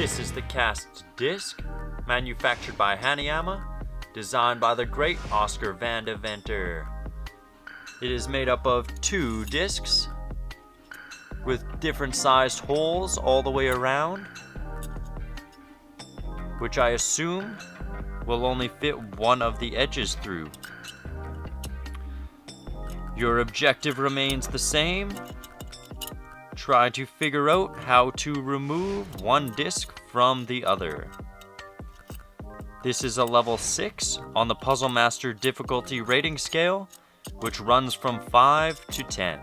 This is the cast disc, manufactured by Hanayama, designed by the great Oskar Van Deventer. It is made up of 2 discs with different sized holes all the way around, which I assume will only fit one of the edges through. Your objective remains the same. Try to figure out how to remove one disc from the other. This is a level 6 on the Puzzle Master difficulty rating scale, which runs from 5 to 10.